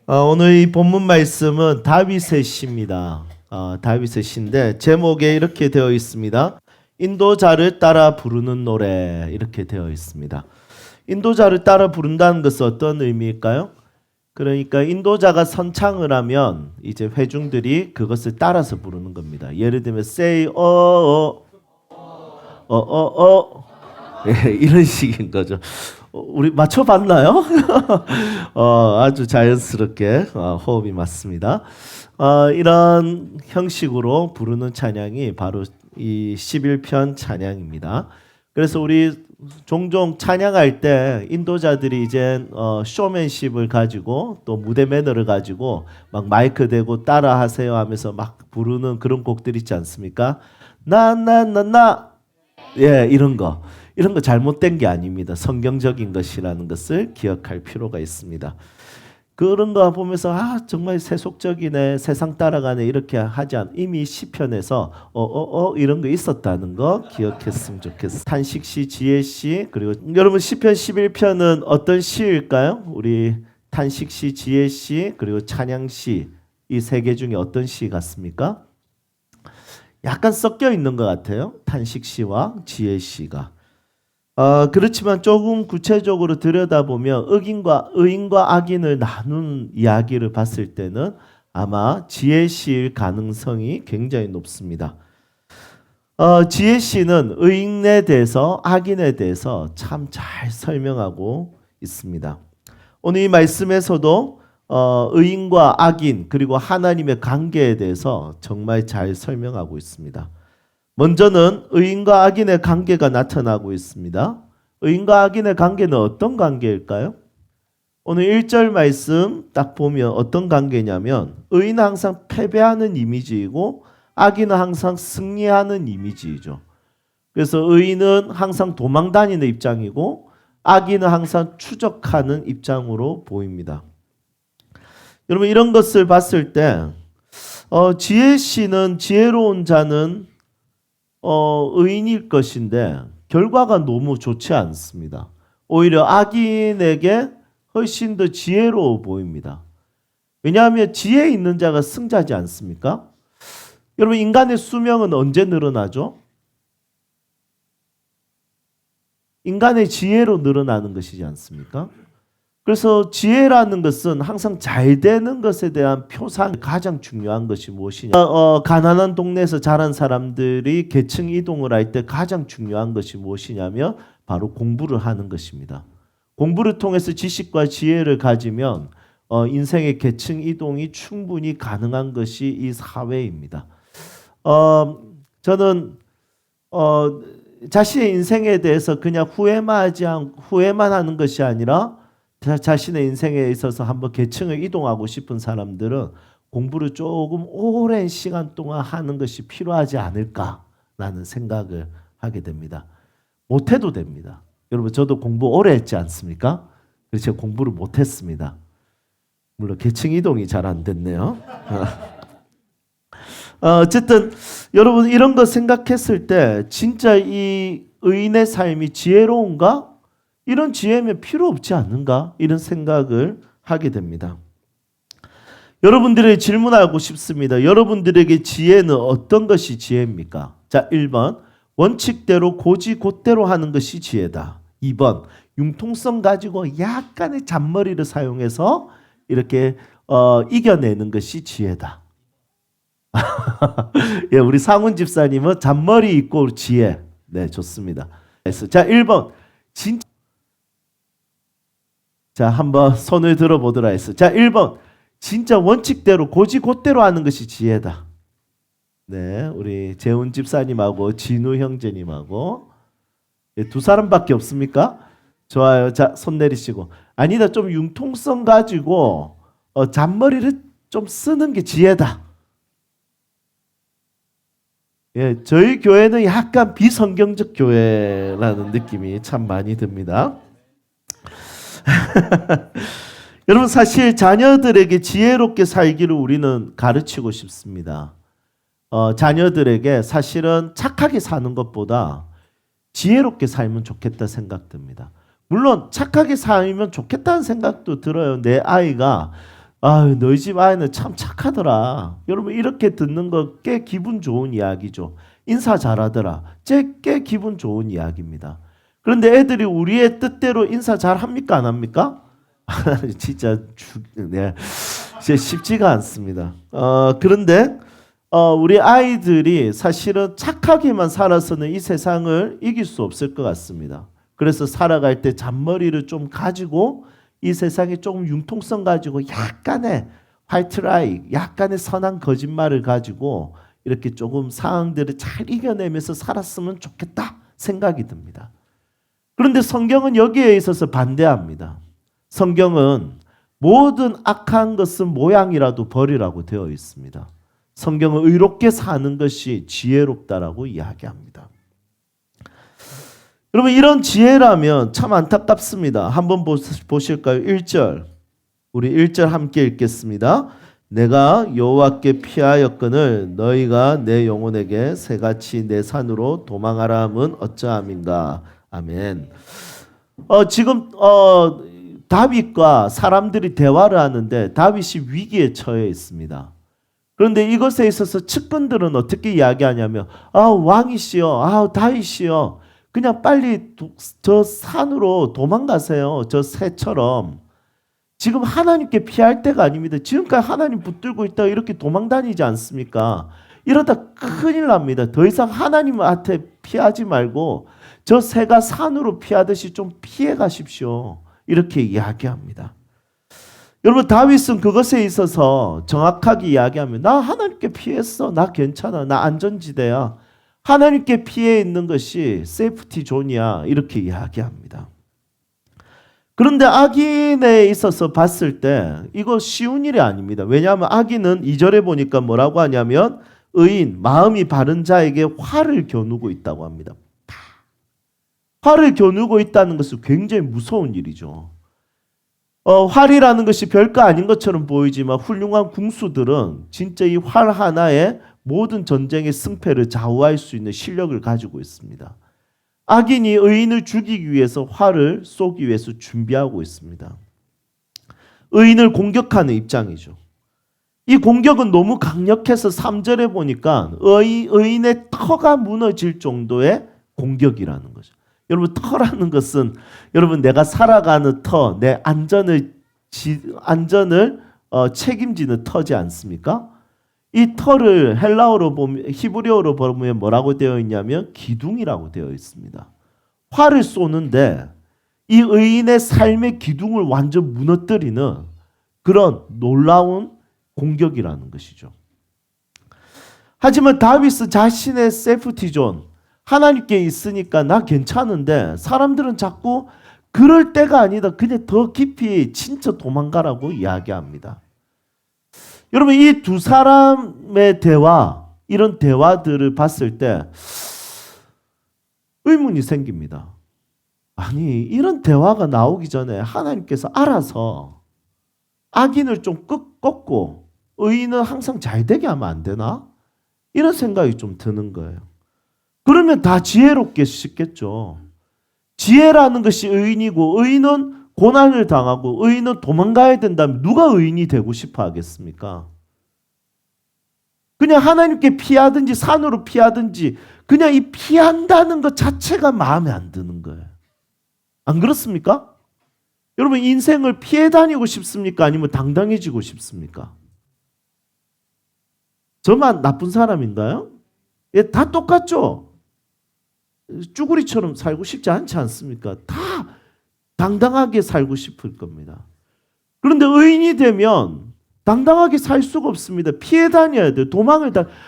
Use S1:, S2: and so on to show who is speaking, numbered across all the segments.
S1: 오늘 이 본문 말씀은 다윗의 시입니다. 다윗의 시인데 제목에 이렇게 되어 있습니다. 인도자를 따라 부르는 노래 이렇게 되어 있습니다. 인도자를 따라 부른다는 것은 어떤 의미일까요? 그러니까 인도자가 선창을 하면 이제 회중들이 그것을 따라서 부르는 겁니다. 예를 들면 say 이런 식인 거죠. 우리 맞춰봤나요? 아주 자연스럽게 호흡이 맞습니다. 이런 형식으로 부르는 찬양이 바로 이 11편 찬양입니다. 그래서 우리 종종 찬양할 때 인도자들이 이제 쇼맨십을 가지고 또 무대 매너를 가지고 막 마이크 대고 따라하세요 하면서 막 부르는 그런 곡들 있지 않습니까? 예, 이런 거 잘못된 게 아닙니다. 성경적인 것이라는 것을 기억할 필요가 있습니다. 그런 거 보면서 정말 세속적이네, 세상 따라가네 이렇게 하지 않. 이미 시편에서 이런 거 있었다는 거 기억했으면 좋겠어요. 탄식시, 지혜시, 그리고 여러분 시편 11편은 어떤 시일까요? 우리 탄식시, 지혜시, 그리고 찬양시 이 세 개 중에 어떤 시 같습니까? 약간 섞여 있는 것 같아요. 탄식시와 지혜시가. 그렇지만 조금 구체적으로 들여다보면 의인과 악인을 나눈 이야기를 봤을 때는 아마 지혜시일 가능성이 굉장히 높습니다. 지혜시는 의인에 대해서 악인에 대해서 참 잘 설명하고 있습니다. 오늘 이 말씀에서도 의인과 악인 그리고 하나님의 관계에 대해서 정말 잘 설명하고 있습니다. 먼저는 의인과 악인의 관계가 나타나고 있습니다. 의인과 악인의 관계는 어떤 관계일까요? 오늘 1절 말씀 딱 보면 어떤 관계냐면 의인은 항상 패배하는 이미지이고 악인은 항상 승리하는 이미지이죠. 그래서 의인은 항상 도망다니는 입장이고 악인은 항상 추적하는 입장으로 보입니다. 여러분 이런 것을 봤을 때 지혜시는 지혜로운 자는 의인일 것인데 결과가 너무 좋지 않습니다. 오히려 악인에게 훨씬 더 지혜로워 보입니다. 왜냐하면 지혜 있는 자가 승자지 않습니까? 여러분 인간의 수명은 언제 늘어나죠? 인간의 지혜로 늘어나는 것이지 않습니까? 그래서 지혜라는 것은 항상 잘 되는 것에 대한 표상. 가장 중요한 것이 무엇이냐? 가난한 동네에서 자란 사람들이 계층 이동을 할 때 가장 중요한 것이 무엇이냐면 바로 공부를 하는 것입니다. 공부를 통해서 지식과 지혜를 가지면 인생의 계층 이동이 충분히 가능한 것이 이 사회입니다. 저는 자신의 인생에 대해서 그냥 후회만 하는 것이 아니라 자신의 인생에 있어서 한번 계층을 이동하고 싶은 사람들은 공부를 조금 오랜 시간 동안 하는 것이 필요하지 않을까라는 생각을 하게 됩니다. 못해도 됩니다. 여러분 저도 공부 오래 했지 않습니까? 그래서 제가 공부를 못했습니다. 물론 계층 이동이 잘 안 됐네요. 어쨌든 여러분 이런 거 생각했을 때 진짜 이 의인의 삶이 지혜로운가? 이런 지혜면 필요 없지 않는가? 이런 생각을 하게 됩니다. 여러분들에게 질문하고 싶습니다. 여러분들에게 지혜는 어떤 것이 지혜입니까? 자, 1번 원칙대로 고지곧대로 하는 것이 지혜다. 2번 융통성 가지고 약간의 잔머리를 사용해서 이렇게 이겨내는 것이 지혜다. 예, 우리 상훈 집사님은 잔머리 있고 지혜. 네, 좋습니다. 자, 1번 진짜 자, 한번 손을 들어보도록 하겠습니다. 자, 1번. 진짜 원칙대로 고지곧대로 하는 것이 지혜다. 네, 우리 재훈 집사님하고 진우 형제님하고 두 사람밖에 없습니까? 좋아요. 자, 손 내리시고. 아니다, 좀 융통성 가지고 잔머리를 좀 쓰는 게 지혜다. 예, 저희 교회는 약간 비성경적 교회라는 느낌이 참 많이 듭니다. 여러분 사실 자녀들에게 지혜롭게 살기를 우리는 가르치고 싶습니다. 자녀들에게 사실은 착하게 사는 것보다 지혜롭게 살면 좋겠다 생각됩니다. 물론 착하게 살면 좋겠다는 생각도 들어요. 내 아이가 아, 너희 집 아이는 참 착하더라. 여러분 이렇게 듣는 거 꽤 기분 좋은 이야기죠. 인사 잘하더라. 꽤 기분 좋은 이야기입니다. 그런데 애들이 우리의 뜻대로 인사 잘 합니까? 안 합니까? 진짜 네, 진짜 쉽지가 않습니다. 그런데 우리 아이들이 사실은 착하게만 살아서는 이 세상을 이길 수 없을 것 같습니다. 그래서 살아갈 때 잔머리를 좀 가지고 이 세상에 조금 융통성 가지고 약간의 화이트 라이, 약간의 선한 거짓말을 가지고 이렇게 조금 상황들을 잘 이겨내면서 살았으면 좋겠다 생각이 듭니다. 그런데 성경은 여기에 있어서 반대합니다. 성경은 모든 악한 것은 모양이라도 버리라고 되어 있습니다. 성경은 의롭게 사는 것이 지혜롭다라고 이야기합니다. 여러분 이런 지혜라면 참 안타깝습니다. 한번 보실까요? 1절. 우리 1절 함께 읽겠습니다. 내가 여호와께 피하였거늘 너희가 내 영혼에게 새같이 내 산으로 도망하라 함은 어쩌함인가. 아멘. 지금 다윗과 사람들이 대화를 하는데 다윗이 위기에 처해 있습니다. 그런데 이것에 있어서 측근들은 어떻게 이야기하냐면 왕이시여, 다윗이여, 그냥 빨리 저 산으로 도망가세요. 저 새처럼. 지금 하나님께 피할 때가 아닙니다. 지금까지 하나님 붙들고 있다가 이렇게 도망다니지 않습니까? 이러다 큰일 납니다. 더 이상 하나님한테 피하지 말고 저 새가 산으로 피하듯이 좀 피해 가십시오. 이렇게 이야기합니다. 여러분 다윗은 그것에 있어서 정확하게 이야기하면 나 하나님께 피했어. 나 괜찮아. 나 안전지대야. 하나님께 피해 있는 것이 세이프티 존이야. 이렇게 이야기합니다. 그런데 악인에 있어서 봤을 때 이거 쉬운 일이 아닙니다. 왜냐하면 악인은 2절에 보니까 뭐라고 하냐면 의인, 마음이 바른 자에게 화를 겨누고 있다고 합니다. 화를 겨누고 있다는 것은 굉장히 무서운 일이죠. 활이라는 것이 별거 아닌 것처럼 보이지만 훌륭한 궁수들은 진짜 이 활 하나에 모든 전쟁의 승패를 좌우할 수 있는 실력을 가지고 있습니다. 악인이 의인을 죽이기 위해서 활을 쏘기 위해서 준비하고 있습니다. 의인을 공격하는 입장이죠. 이 공격은 너무 강력해서 3절에 보니까 의인의 터가 무너질 정도의 공격이라는 거죠. 여러분 터라는 것은 여러분 내가 살아가는 터, 내 안전을 책임지는 터지 않습니까? 이 터를 헬라어로 보면 히브리어로 보면 뭐라고 되어 있냐면 기둥이라고 되어 있습니다. 활을 쏘는데 이 의인의 삶의 기둥을 완전 무너뜨리는 그런 놀라운 공격이라는 것이죠. 하지만 다윗은 자신의 세이프티 존, 하나님께 있으니까 나 괜찮은데 사람들은 자꾸 그럴 때가 아니다. 그냥 더 깊이 진짜 도망가라고 이야기합니다. 여러분 이 두 사람의 대화, 이런 대화들을 봤을 때 의문이 생깁니다. 아니 이런 대화가 나오기 전에 하나님께서 알아서 악인을 좀 꺾고 의인은 항상 잘 되게 하면 안 되나? 이런 생각이 좀 드는 거예요. 그러면 다 지혜롭게 쉽겠죠. 지혜라는 것이 의인이고 의인은 고난을 당하고 의인은 도망가야 된다면 누가 의인이 되고 싶어 하겠습니까? 그냥 하나님께 피하든지 산으로 피하든지 그냥 이 피한다는 것 자체가 마음에 안 드는 거예요. 안 그렇습니까? 여러분 인생을 피해 다니고 싶습니까? 아니면 당당해지고 싶습니까? 저만 나쁜 사람인가요? 예, 다 똑같죠? 쭈구리처럼 살고 싶지 않지 않습니까? 다 당당하게 살고 싶을 겁니다. 그런데 의인이 되면 당당하게 살 수가 없습니다. 피해 다녀야 돼요.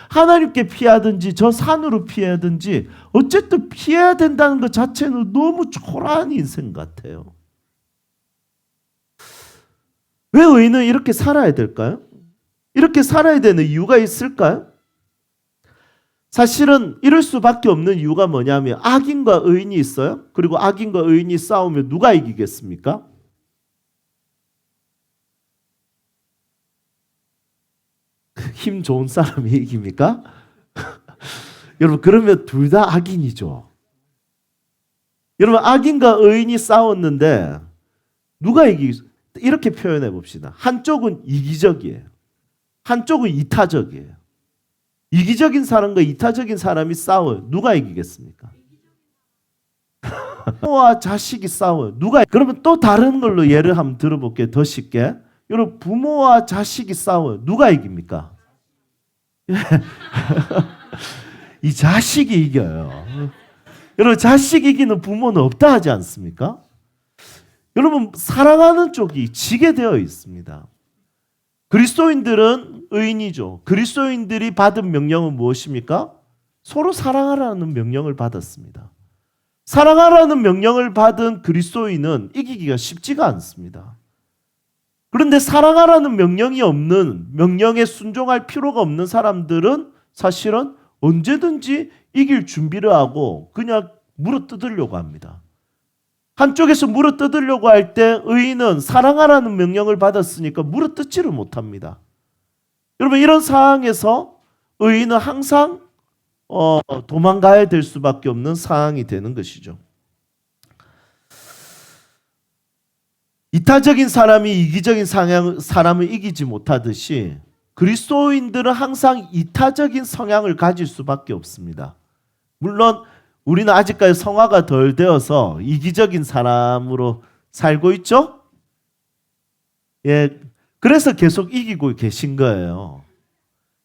S1: 하나님께 피하든지 저 산으로 피하든지 어쨌든 피해야 된다는 것 자체는 너무 초라한 인생 같아요. 왜 의인은 이렇게 살아야 될까요? 이렇게 살아야 되는 이유가 있을까요? 사실은 이럴 수밖에 없는 이유가 뭐냐면 악인과 의인이 있어요. 그리고 악인과 의인이 싸우면 누가 이기겠습니까? 힘 좋은 사람이 이깁니까? 여러분 그러면 둘 다 악인이죠. 여러분 악인과 의인이 싸웠는데 누가 이기겠어요? 이렇게 표현해 봅시다. 한쪽은 이기적이에요. 한쪽은 이타적이에요. 이기적인 사람과 이타적인 사람이 싸워요. 누가 이기겠습니까? 부모와 자식이 싸워요. 그러면 또 다른 걸로 예를 한번 들어볼게요. 더 쉽게. 여러분, 부모와 자식이 싸워요. 누가 이깁니까? 이 자식이 이겨요. 여러분, 자식 이기는 부모는 없다 하지 않습니까? 여러분, 사랑하는 쪽이 지게 되어 있습니다. 그리스도인들은 의인이죠. 그리스도인들이 받은 명령은 무엇입니까? 서로 사랑하라는 명령을 받았습니다. 사랑하라는 명령을 받은 그리스도인은 이기기가 쉽지가 않습니다. 그런데 사랑하라는 명령이 없는, 명령에 순종할 필요가 없는 사람들은 사실은 언제든지 이길 준비를 하고 그냥 물어뜯으려고 합니다. 한쪽에서 물어뜯으려고 할 때 의인은 사랑하라는 명령을 받았으니까 물어뜯지를 못합니다. 여러분, 이런 상황에서 의인은 항상 도망가야 될 수밖에 없는 상황이 되는 것이죠. 이타적인 사람이 이기적인 사람을 이기지 못하듯이 그리스도인들은 항상 이타적인 성향을 가질 수밖에 없습니다. 물론 우리는 아직까지 성화가 덜 되어서 이기적인 사람으로 살고 있죠? 예, 그래서 계속 이기고 계신 거예요.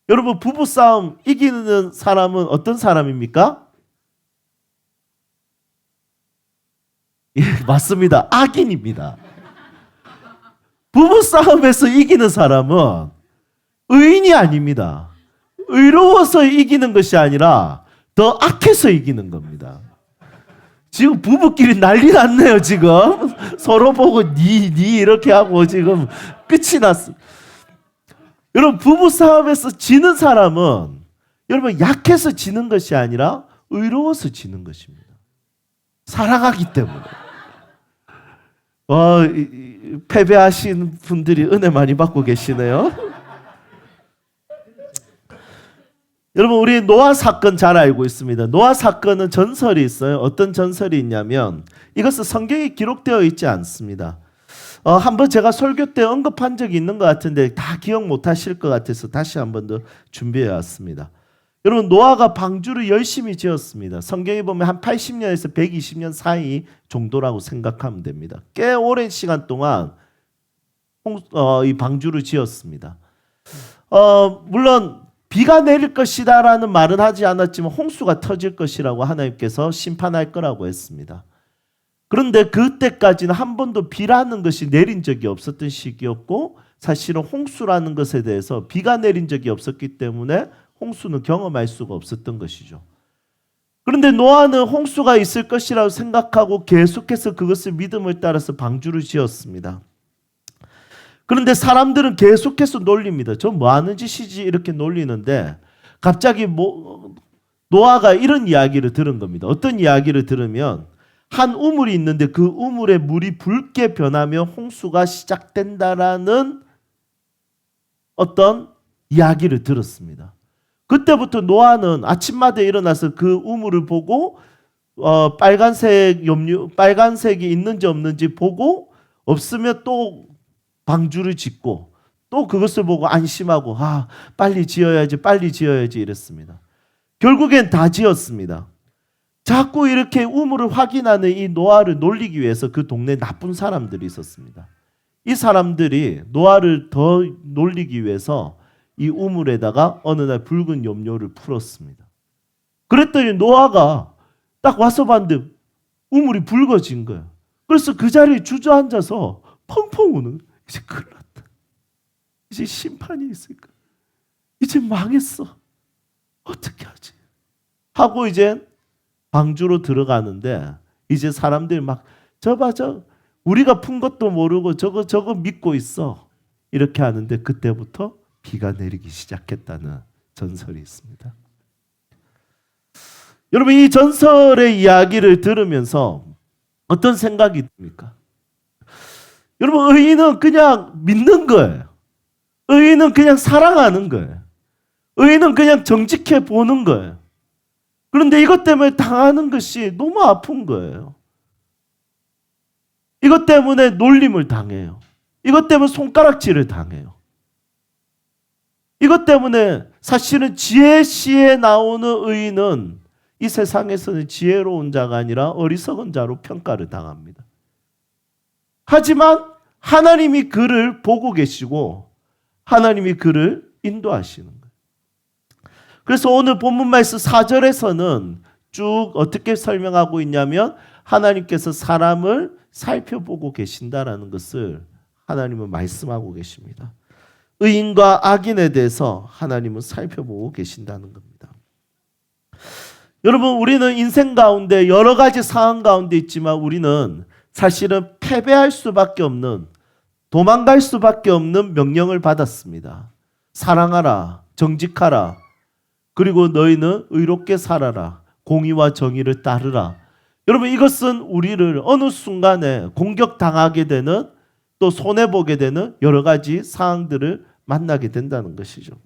S1: 여러분, 부부싸움 이기는 사람은 어떤 사람입니까? 예, 맞습니다. 악인입니다. 부부싸움에서 이기는 사람은 의인이 아닙니다. 의로워서 이기는 것이 아니라 더 악해서 이기는 겁니다. 지금 부부끼리 난리 났네요. 지금 서로 보고 니 이렇게 하고 지금 끝이 났어. 여러분, 부부싸움에서 지는 사람은 여러분 약해서 지는 것이 아니라 의로워서 지는 것입니다. 사랑하기 때문에. 패배하신 분들이 은혜 많이 받고 계시네요. 여러분, 우리 노아 사건 잘 알고 있습니다. 노아 사건은 전설이 있어요. 어떤 전설이 있냐면 이것은 성경에 기록되어 있지 않습니다. 한번 제가 설교 때 언급한 적이 있는 것 같은데 다 기억 못 하실 것 같아서 다시 한 번 더 준비해 왔습니다. 여러분, 노아가 방주를 열심히 지었습니다. 성경에 보면 한 80년에서 120년 사이 정도라고 생각하면 됩니다. 꽤 오랜 시간 동안 이 방주를 지었습니다. 물론 비가 내릴 것이다라는 말은 하지 않았지만 홍수가 터질 것이라고 하나님께서 심판할 거라고 했습니다. 그런데 그때까지는 한 번도 비라는 것이 내린 적이 없었던 시기였고 사실은 홍수라는 것에 대해서 비가 내린 적이 없었기 때문에 홍수는 경험할 수가 없었던 것이죠. 그런데 노아는 홍수가 있을 것이라고 생각하고 계속해서 그것을 믿음을 따라서 방주를 지었습니다. 그런데 사람들은 계속해서 놀립니다. 저 뭐 하는 짓이지 이렇게 놀리는데 갑자기 노아가 이런 이야기를 들은 겁니다. 어떤 이야기를 들으면 한 우물이 있는데 그 우물에 물이 붉게 변하며 홍수가 시작된다라는 어떤 이야기를 들었습니다. 그때부터 노아는 아침마다 일어나서 그 우물을 보고 빨간색이 있는지 없는지 보고 없으면 또 방주를 짓고 또 그것을 보고 안심하고 빨리 지어야지 이랬습니다. 결국엔 다 지었습니다. 자꾸 이렇게 우물을 확인하는 이 노아를 놀리기 위해서 그 동네에 나쁜 사람들이 있었습니다. 이 사람들이 노아를 더 놀리기 위해서 이 우물에다가 어느 날 붉은 염료를 풀었습니다. 그랬더니 노아가 딱 와서 봤는데 우물이 붉어진 거예요. 그래서 그 자리에 주저앉아서 펑펑 우는 거예요. 이제 큰일 났다. 이제 심판이 있을까? 이제 망했어. 어떻게 하지? 하고 이제 방주로 들어가는데 이제 사람들이 막 우리가 푼 것도 모르고 저거 믿고 있어. 이렇게 하는데 그때부터 비가 내리기 시작했다는 전설이 있습니다. 여러분, 이 전설의 이야기를 들으면서 어떤 생각이 듭니까? 여러분, 의인은 그냥 믿는 거예요. 의인은 그냥 사랑하는 거예요. 의인은 그냥 정직해 보는 거예요. 그런데 이것 때문에 당하는 것이 너무 아픈 거예요. 이것 때문에 놀림을 당해요. 이것 때문에 손가락질을 당해요. 이것 때문에 사실은 지혜시에 나오는 의인은 이 세상에서는 지혜로운 자가 아니라 어리석은 자로 평가를 당합니다. 하지만 하나님이 그를 보고 계시고 하나님이 그를 인도하시는 거예요. 그래서 오늘 본문 말씀 4절에서는 쭉 어떻게 설명하고 있냐면 하나님께서 사람을 살펴보고 계신다라는 것을 하나님은 말씀하고 계십니다. 의인과 악인에 대해서 하나님은 살펴보고 계신다는 겁니다. 여러분, 우리는 인생 가운데 여러 가지 상황 가운데 있지만 우리는 사실은 패배할 수밖에 없는, 도망갈 수밖에 없는 명령을 받았습니다. 사랑하라, 정직하라, 그리고 너희는 의롭게 살아라, 공의와 정의를 따르라. 여러분, 이것은 우리를 어느 순간에 공격당하게 되는, 또 손해보게 되는 여러 가지 상황들을 만나게 된다는 것이죠.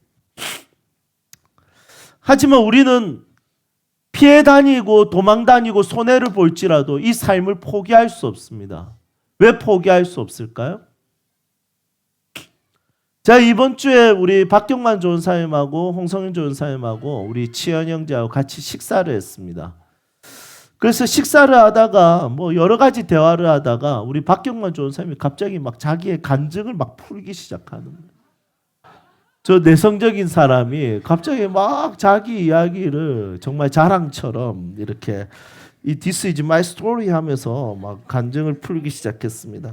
S1: 하지만 우리는 피해 다니고 도망 다니고 손해를 볼지라도 이 삶을 포기할 수 없습니다. 왜 포기할 수 없을까요? 자, 이번 주에 우리 박경만 조은사님하고 홍성윤 조은사님하고 우리 치현 형제하고 같이 식사를 했습니다. 그래서 식사를 하다가 뭐 여러 가지 대화를 하다가 우리 박경만 조은사님이 갑자기 막 자기의 간증을 막 풀기 시작하는 거예요. 저 내성적인 사람이 갑자기 막 자기 이야기를 정말 자랑처럼 이렇게 이 This is my story 하면서 막 간증을 풀기 시작했습니다.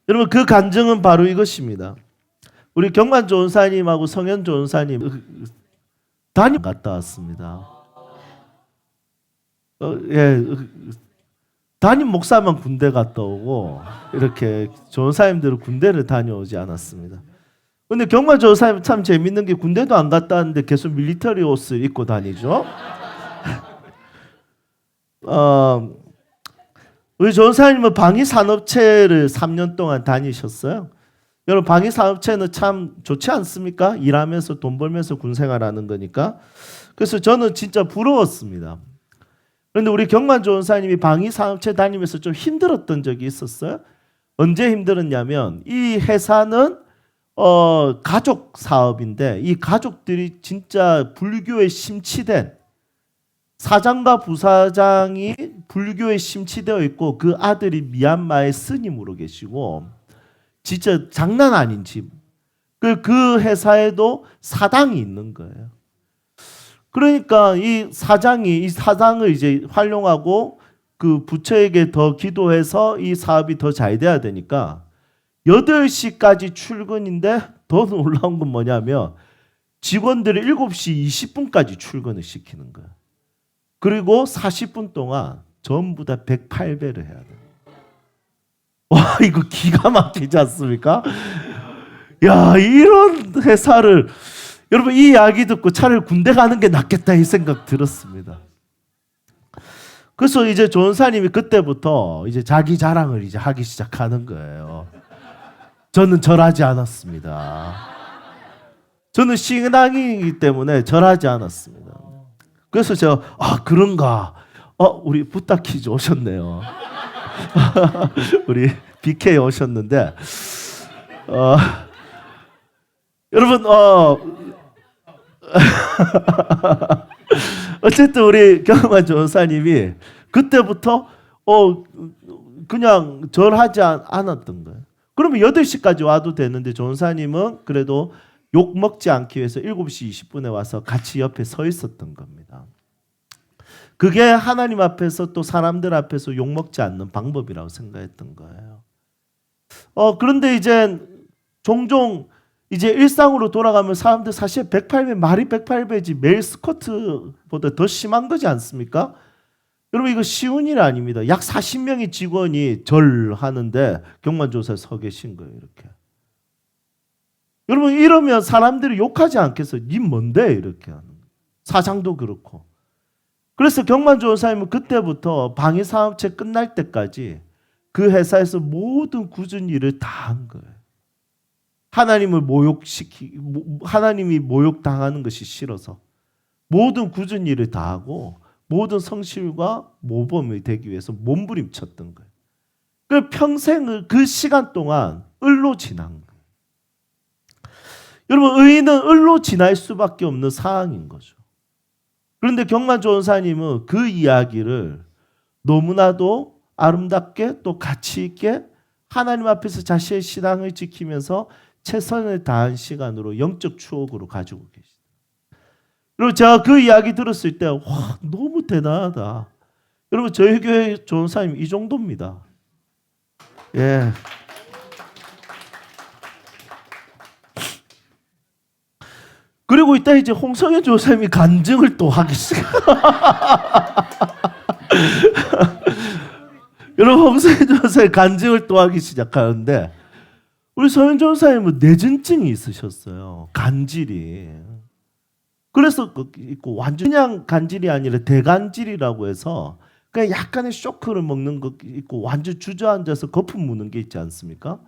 S1: 여러분, 그 간증은 바로 이것입니다. 우리 경만 조은사님하고 성현 조은사님 담임 갔다 왔습니다. 담임 목사만 군대 갔다 오고 이렇게 조은사님들은 군대를 다녀오지 않았습니다. 근데 경만 조은사님 참 재밌는 게 군대도 안 갔다 왔는데 계속 밀리터리 옷을 입고 다니죠. 우리 조은사님은 방위산업체를 3년 동안 다니셨어요. 여러분, 방위산업체는 참 좋지 않습니까? 일하면서 돈 벌면서 군생활하는 거니까. 그래서 저는 진짜 부러웠습니다. 그런데 우리 경만 조은사님이 방위산업체 다니면서 좀 힘들었던 적이 있었어요. 언제 힘들었냐면 이 회사는 가족 사업인데 이 가족들이 진짜 불교에 심취된, 사장과 부사장이 불교에 심취되어 있고 그 아들이 미얀마의 스님으로 계시고 진짜 장난 아닌 집. 그 회사에도 사당이 있는 거예요. 그러니까 이 사장을 이제 활용하고 그 부처에게 더 기도해서 이 사업이 더 잘 돼야 되니까 8시까지 출근인데 더 놀라운 건 뭐냐면 직원들이 7시 20분까지 출근을 시키는 거예요. 그리고 40분 동안 전부 다 108배를 해야 돼요. 와, 이거 기가 막히지 않습니까? 야, 이런 회사를, 여러분, 이 이야기 듣고 차라리 군대 가는 게 낫겠다 이 생각 들었습니다. 그래서 이제 조은사님이 그때부터 이제 자기 자랑을 이제 하기 시작하는 거예요. 저는 절하지 않았습니다. 저는 신앙이기 때문에 절하지 않았습니다. 그래서 제가 그런가? 우리 부탁키즈 오셨네요. 우리 BK 오셨는데 여러분 어쨌든 우리 경만 조은사님이 그때부터 그냥 절하지 않았던 거예요. 그러면 8시까지 와도 되는데 조은사님은 그래도 욕 먹지 않기 위해서 7시 20분에 와서 같이 옆에 서 있었던 겁니다. 그게 하나님 앞에서 또 사람들 앞에서 욕 먹지 않는 방법이라고 생각했던 거예요. 그런데 이제 종종 이제 일상으로 돌아가면 사람들 사실 108배, 말이 108배지 매일 스쿼트보다 더 심한 거지 않습니까? 여러분, 이거 쉬운 일 아닙니다. 약 40명의 직원이 절하는데 경만조사에 서 계신 거예요. 이렇게. 여러분, 이러면 사람들이 욕하지 않겠어요? 니 뭔데? 이렇게 하는 거예요. 사장도 그렇고. 그래서 경만조사님은 그때부터 방위사업체 끝날 때까지 그 회사에서 모든 굳은 일을 다 한 거예요. 하나님이 모욕당하는 것이 싫어서 모든 굳은 일을 다 하고 모든 성실과 모범이 되기 위해서 몸부림쳤던 거예요. 그 평생을 그 시간 동안 을로 지난 거예요. 여러분, 의인은 을로 지날 수밖에 없는 상황인 거죠. 그런데 경만조원사님은 그 이야기를 너무나도 아름답게 또 가치 있게 하나님 앞에서 자신의 신앙을 지키면서 최선을 다한 시간으로 영적 추억으로 가지고 계시다. 그리고 제가 그 이야기 들었을 때 와, 너무 대단하다. 여러분, 저희 교회 조원사님 이 정도입니다. 예. 그리고 이따 이제 홍성현 조사님이 간증을 또 하기 시작. 여러분, 홍성현 조사님 간증을 또 하기 시작하는데 우리 성현 조사님은 뇌전증이 있으셨어요. 간질이. 그래서 있고 완전 그냥 간질이 아니라 대간질이라고 해서 그냥 약간의 쇼크를 먹는 거 있고 완전 주저앉아서 거품 무는 게 있지 않습니까?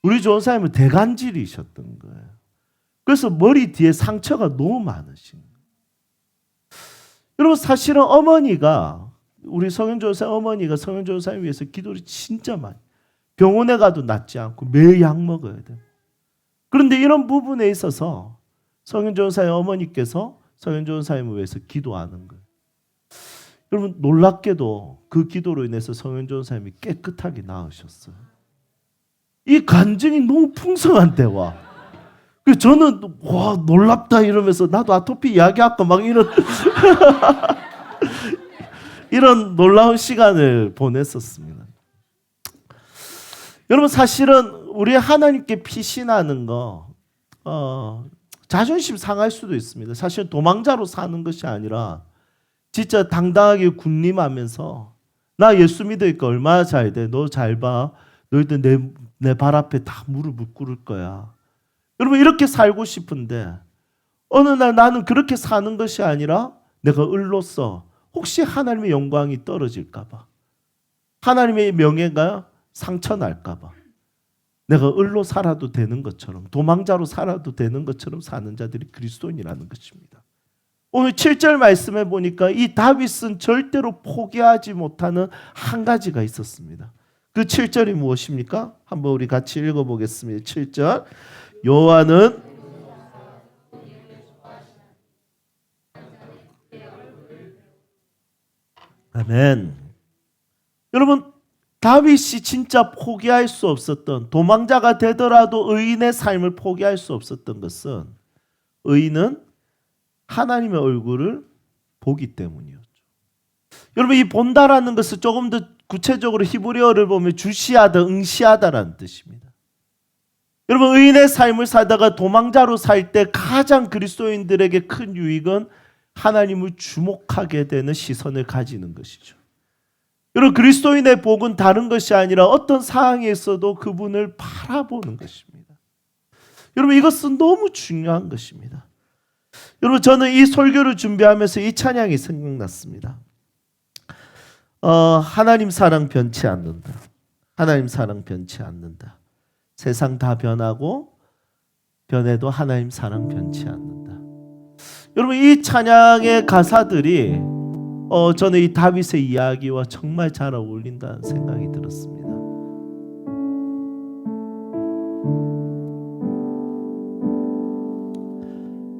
S1: 우리 조사님은 대간질이셨던 거예요. 그래서 머리 뒤에 상처가 너무 많으신 거예요. 여러분, 사실은 어머니가 우리 성현조사 어머니가 성현조사님 위해서 기도를 진짜 많이, 병원에 가도 낫지 않고 매일 약 먹어야 돼요. 그런데 이런 부분에 있어서 성현조사의 어머니께서 성현조사님을 위해서 기도하는 거예요. 여러분, 놀랍게도 그 기도로 인해서 성현조사님이 깨끗하게 나으셨어요. 이 간증이 너무 풍성한 대화. 저는 와, 놀랍다 이러면서 나도 아토피 이야기할까 막 이런 이런 놀라운 시간을 보냈었습니다. 여러분, 사실은 우리 하나님께 피신하는 거 자존심 상할 수도 있습니다. 사실 도망자로 사는 것이 아니라 진짜 당당하게 군림하면서 나 예수 믿으니까 얼마나 잘 돼. 너 잘 봐. 너희들 내 발 앞에 다 무릎을 꿇을 거야. 여러분, 이렇게 살고 싶은데 어느 날 나는 그렇게 사는 것이 아니라 내가 을로서 혹시 하나님의 영광이 떨어질까 봐, 하나님의 명예가 상처 날까 봐 내가 을로 살아도 되는 것처럼, 도망자로 살아도 되는 것처럼 사는 자들이 그리스도인이라는 것입니다. 오늘 7절 말씀에 보니까 이 다윗은 절대로 포기하지 못하는 한 가지가 있었습니다. 그 7절이 무엇입니까? 한번 우리 같이 읽어보겠습니다. 7절. 여호와는 아멘. 여러분, 다윗이 진짜 포기할 수 없었던, 도망자가 되더라도 의인의 삶을 포기할 수 없었던 것은 의인은 하나님의 얼굴을 보기 때문이었죠. 여러분, 이 본다라는 것은 조금 더 구체적으로 히브리어를 보면 주시하다, 응시하다라는 뜻입니다. 여러분, 의인의 삶을 살다가 도망자로 살 때 가장 그리스도인들에게 큰 유익은 하나님을 주목하게 되는 시선을 가지는 것이죠. 여러분, 그리스도인의 복은 다른 것이 아니라 어떤 상황에 있어도 그분을 바라보는 것입니다. 여러분, 이것은 너무 중요한 것입니다. 여러분, 저는 이 설교를 준비하면서 이 찬양이 생각났습니다. 하나님 사랑 변치 않는다. 하나님 사랑 변치 않는다. 세상 다 변하고 변해도 하나님 사랑 변치 않는다. 여러분, 이 찬양의 가사들이 저는 이 다윗의 이야기와 정말 잘 어울린다는 생각이 들었습니다.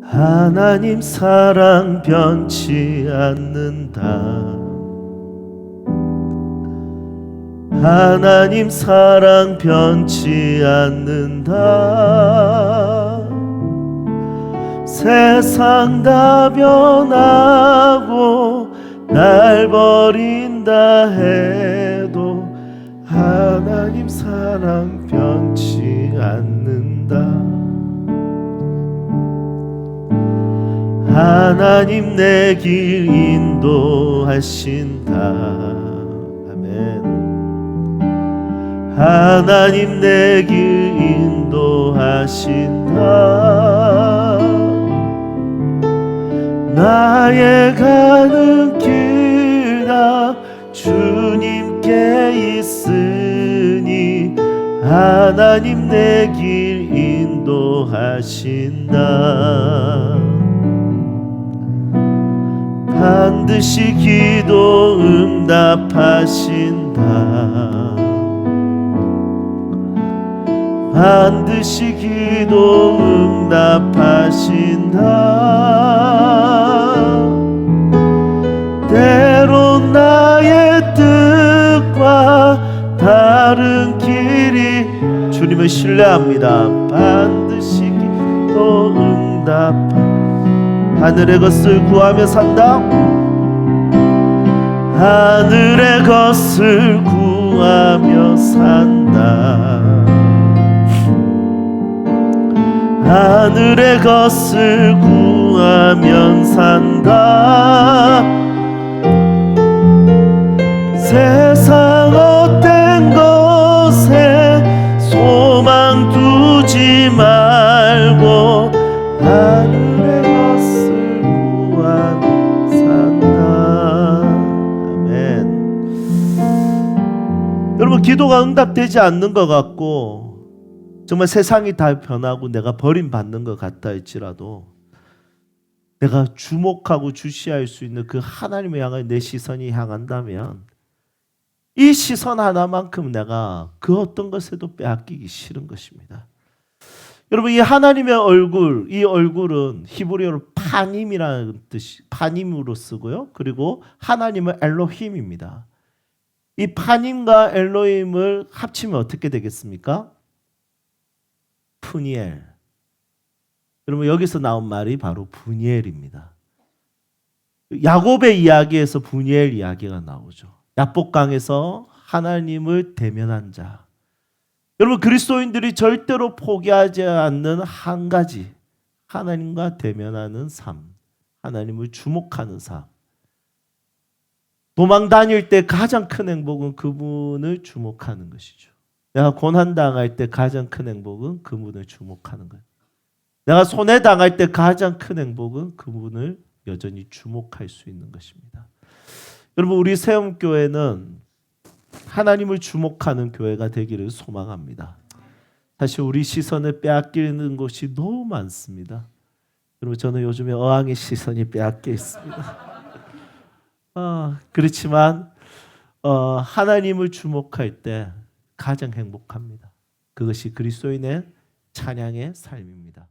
S1: 하나님 사랑 변치 않는다. 하나님 사랑 변치 않는다. 세상 다 변하고 날 버린다 해도 하나님 사랑 변치 않는다. 하나님 내 길 인도하신다. 아멘. 하나님 내 길 인도하신다. 나의 가는 길 다 주님께 있으니 하나님 내 길 인도하신다. 반드시 기도 응답하신다. 반드시 기도 응답하신다. 때론 나의 뜻과 다른 길이 주님을 신뢰합니다. 반드시 기도 응답. 하늘의 것을 구하며 산다. 하늘의 것을 구하며 산다. 하늘의 것을 구하면 산다. 세상 헛된 것에 소망 두지 말고 하늘의 것을 구하며 산다. 아멘. 여러분, 기도가 응답되지 않는 것 같고 정말 세상이 다 변하고 내가 버림받는 것 같다 할지라도 내가 주목하고 주시할 수 있는 그 하나님을 향해 내 시선이 향한다면 이 시선 하나만큼 내가 그 어떤 것에도 빼앗기기 싫은 것입니다. 여러분, 이 하나님의 얼굴, 이 얼굴은 히브리어로 파님이라는 뜻이 파님으로 쓰고요. 그리고 하나님은 엘로힘입니다. 이 파님과 엘로힘을 합치면 어떻게 되겠습니까? 푸니엘. 여러분, 여기서 나온 말이 바로 분이엘입니다. 야곱의 이야기에서 분이엘 이야기가 나오죠. 야복강에서 하나님을 대면한 자. 여러분, 그리스도인들이 절대로 포기하지 않는 한 가지, 하나님과 대면하는 삶, 하나님을 주목하는 삶. 도망 다닐 때 가장 큰 행복은 그분을 주목하는 것이죠. 내가 고난당할 때 가장 큰 행복은 그분을 주목하는 거예요. 내가 손해당할 때 가장 큰 행복은 그분을 여전히 주목할 수 있는 것입니다. 여러분, 우리 세움교회는 하나님을 주목하는 교회가 되기를 소망합니다. 사실 우리 시선을 빼앗기는 곳이 너무 많습니다. 여러분, 저는 요즘에 어항의 시선이 빼앗겨 있습니다. 그렇지만 하나님을 주목할 때 가장 행복합니다. 그것이 그리스도인의 찬양의 삶입니다.